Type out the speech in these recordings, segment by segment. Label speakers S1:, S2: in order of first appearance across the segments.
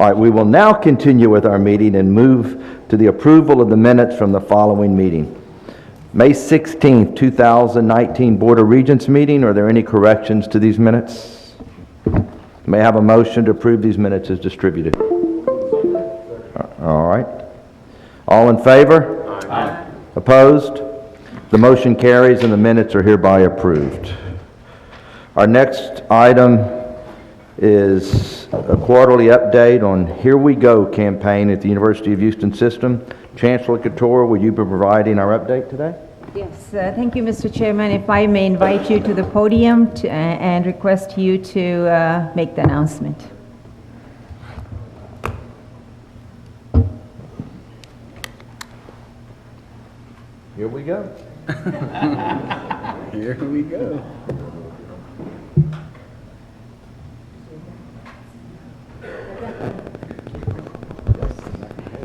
S1: All right, we will now continue with our meeting and move to the approval of the minutes from the following meeting. May 16th, 2019 Board of Regents meeting. Are there any corrections to these minutes? May I have a motion to approve these minutes as distributed? All right. All in favor? Aye. Opposed? The motion carries and the minutes are hereby approved. Our next item is a quarterly update on Here We Go campaign at the University of Houston System. Chancellor Couture, will you be providing our update today?
S2: Yes, thank you, Mr. Chairman. If I may invite you to the podium and request you to make the announcement.
S1: Here we go.
S3: Here we go.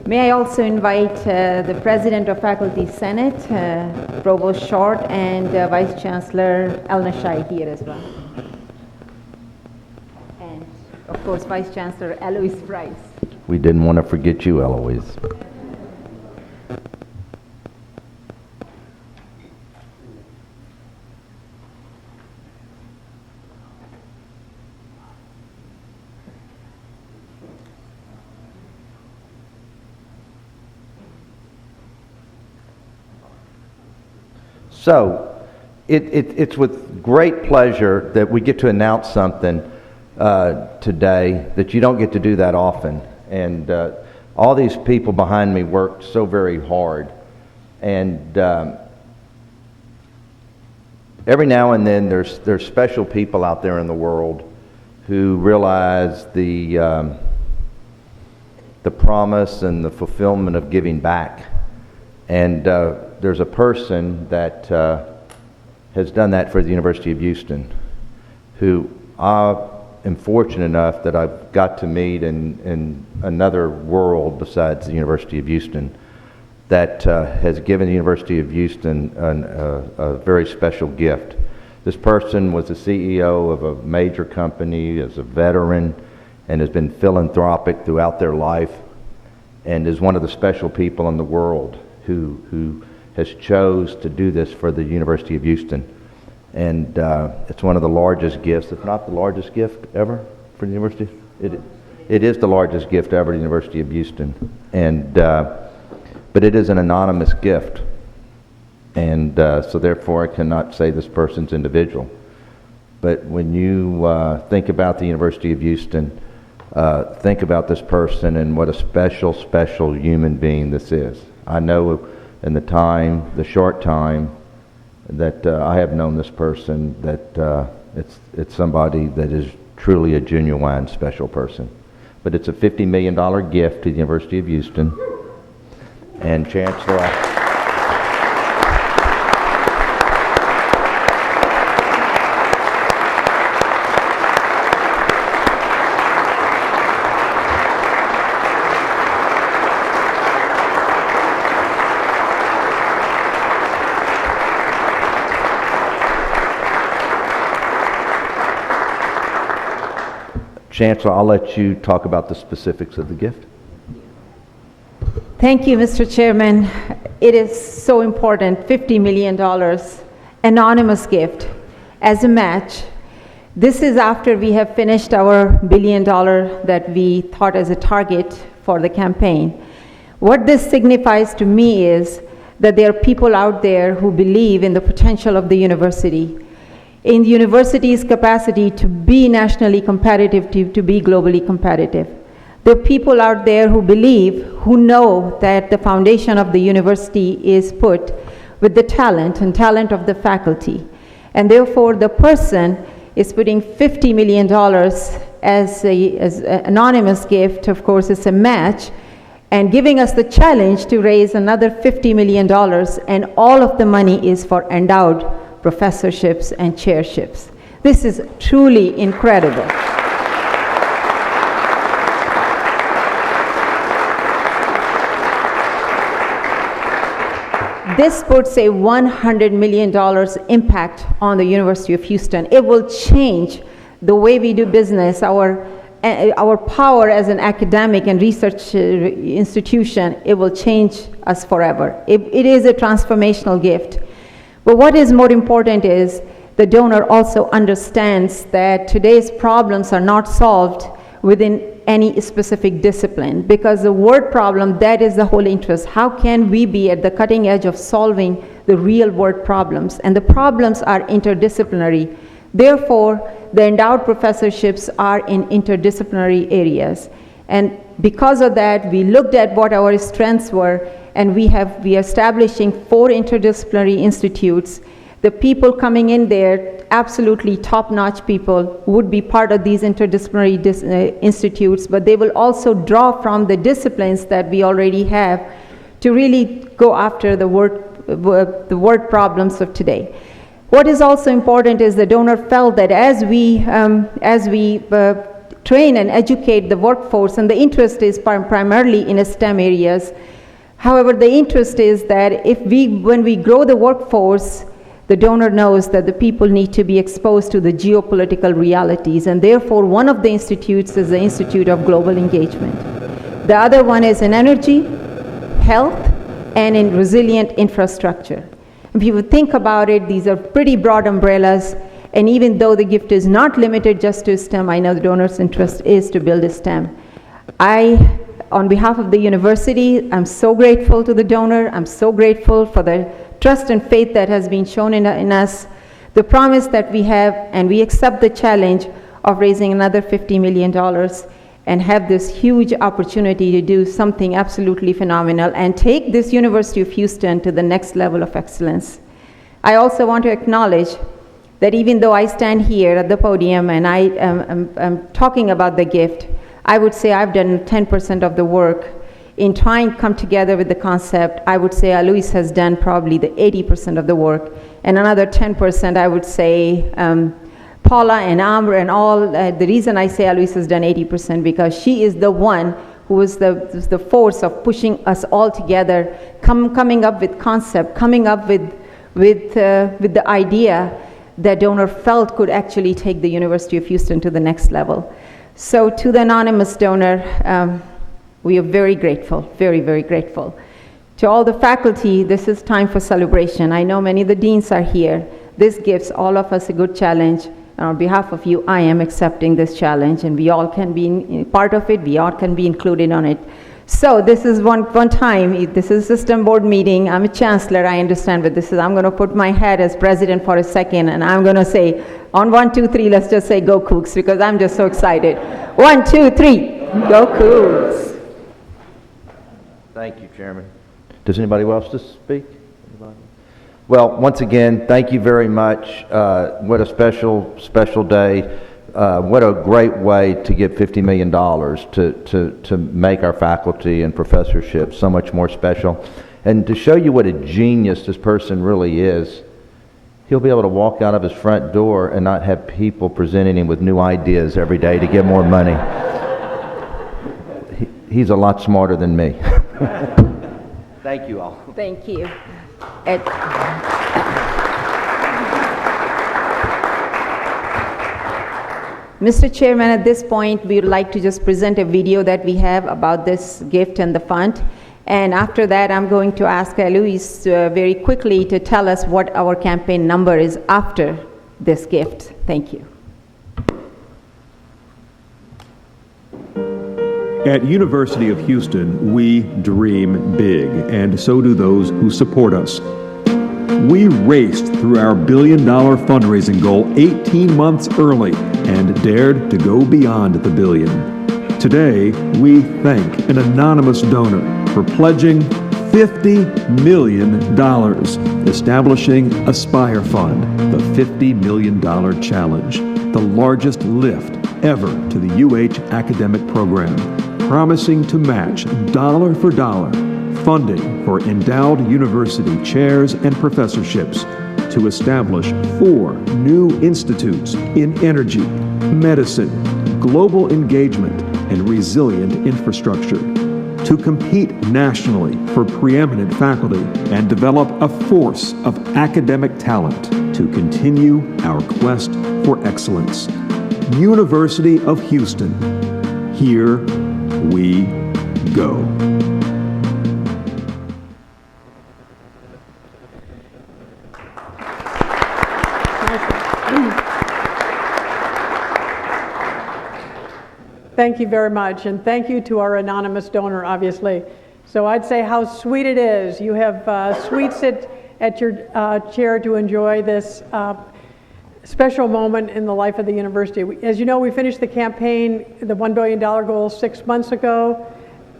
S2: May I also invite the President of Faculty Senate, Provost Short, and Vice Chancellor Elna Shai here as well. And, of course, Vice Chancellor Eloise Price.
S1: We didn't want to forget you, Eloise. So, it's with great pleasure that we get to announce something today that you don't get to do that often. And all these people behind me worked so very hard. And every now and then there's special people out there in the world who realize the promise and the fulfillment of giving back. And there's a person that has done that for the University of Houston, who I am fortunate enough that I've got to meet in another world besides the University of Houston, that has given the University of Houston a very special gift. This person was the CEO of a major company, is a veteran, and has been philanthropic throughout their life, and is one of the special people in the world who has chose to do this for the University of Houston. And it's one of the largest gifts, if not the largest gift ever for the university. It is the largest gift ever to the University of Houston. And but it is an anonymous gift. And so therefore I cannot say this person's individual. But when you think about the University of Houston, think about this person and what a special, special human being this is. I know in the short time that I have known this person, that it's somebody that is truly a genuine special person. But it's a $50 million gift to the University of Houston. And Chancellor, Chancellor, I'll let you talk about the specifics of the gift.
S2: Thank you, Mr. Chairman. It is so important, $50 million, anonymous gift as a match. This is after we have finished our $1 billion that we thought as a target for the campaign. What this signifies to me is that there are people out there who believe in the potential of the university, in the university's capacity to be nationally competitive, to be globally competitive. There are people out there who believe, who know that the foundation of the university is put with the talent and talent of the faculty. And therefore, the person is putting $50 million as an anonymous gift. Of course, it's a match, and giving us the challenge to raise another $50 million, and all of the money is for endowed professorships and chairships. This is truly incredible. This puts a $100 million impact on the University of Houston. It will change the way we do business. Our our power as an academic and research institution, it will change us forever. It is a transformational gift. But what is more important is the donor also understands that today's problems are not solved within any specific discipline, because the word problem, that is the whole interest. How can we be at the cutting edge of solving the real world problems? And the problems are interdisciplinary. Therefore, the endowed professorships are in interdisciplinary areas. And because of that, we looked at what our strengths were, and we are establishing 4 interdisciplinary institutes. The people coming in there, absolutely top-notch people, would be part of these interdisciplinary institutes, but they will also draw from the disciplines that we already have to really go after the word problems of today. What is also important is the donor felt that as we train and educate the workforce, and the interest is primarily in STEM areas. However, the interest is that when we grow the workforce, the donor knows that the people need to be exposed to the geopolitical realities, and therefore one of the institutes is the Institute of Global Engagement. The other one is in energy, health, and in resilient infrastructure. If you would think about it, these are pretty broad umbrellas, and even though the gift is not limited just to STEM, I know the donor's interest is to build a STEM. On behalf of the university, I'm so grateful to the donor. I'm so grateful for the trust and faith that has been shown in us, the promise that we have, and we accept the challenge of raising another $50 million and have this huge opportunity to do something absolutely phenomenal and take this University of Houston to the next level of excellence. I also want to acknowledge that even though I stand here at the podium and I am talking about the gift, I would say I've done 10% of the work in trying to come together with the concept. I would say Alois has done probably the 80% of the work, and another 10% I would say Paula and Amr and all. The reason I say Alois has done 80% because she is the one who was the force of pushing us all together, coming up with concept, coming up with the idea that donor felt could actually take the University of Houston to the next level. So to the anonymous donor, we are very grateful, very, very grateful. To all the faculty, this is time for celebration. I know many of the deans are here. This gives all of us a good challenge. And on behalf of you, I am accepting this challenge, and we all can be part of it. We all can be included on it. So this is one time. This is a system board meeting. I'm a chancellor, I understand, but I'm going to put my hat as president for a second, and I'm going to say, on 1, 2, 3, let's just say go Cougs, because I'm just so excited. 1, 2, 3, go Cougs.
S1: Thank you, Chairman. Does anybody else to speak? Anybody? Well, once again, thank you very much. What a special day. What a great way to give $50 million to make our faculty and professorship so much more special. And to show you what a genius this person really is, he'll be able to walk out of his front door and not have people presenting him with new ideas every day to get more money. He's a lot smarter than me. Thank you all.
S2: Thank you. Mr. Chairman, at this point, we would like to just present a video that we have about this gift and the fund. And after that, I'm going to ask Alois very quickly to tell us what our campaign number is after this gift. Thank you.
S3: At University of Houston, we dream big, and so do those who support us. We raced through our $1 billion fundraising goal 18 months early and dared to go beyond the billion. Today, we thank an anonymous donor for pledging $50 million, establishing Aspire Fund, the $50 million challenge, the largest lift ever to the UH academic program, promising to match dollar for dollar funding for endowed university chairs and professorships to establish 4 new institutes in energy, medicine, global engagement, and resilient infrastructure, to compete nationally for preeminent faculty and develop a force of academic talent to continue our quest for excellence. University of Houston, Here we go.
S4: Thank you very much, and thank you to our anonymous donor, obviously. So I'd say how sweet it is. You have sweets at your chair to enjoy this special moment in the life of the university. As you know, we finished the campaign, the $1 billion goal, 6 months ago.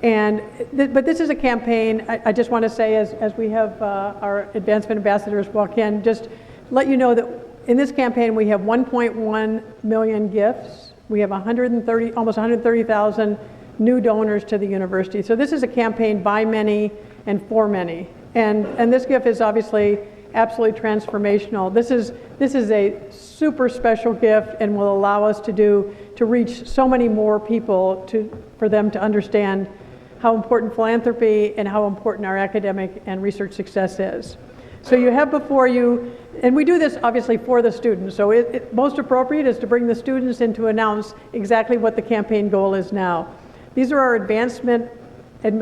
S4: But this is a campaign, I just want to say, as we have our advancement ambassadors walk in, just let you know that in this campaign we have 1.1 million gifts. We have almost 130,000 new donors to the university. So this is a campaign by many and for many. And this gift is obviously absolutely transformational. This is a super special gift and will allow us to reach so many more people for them to understand how important philanthropy and how important our academic and research success is. So you have before you, and we do this obviously for the students, so most appropriate is to bring the students in to announce exactly what the campaign goal is now. These are our advancement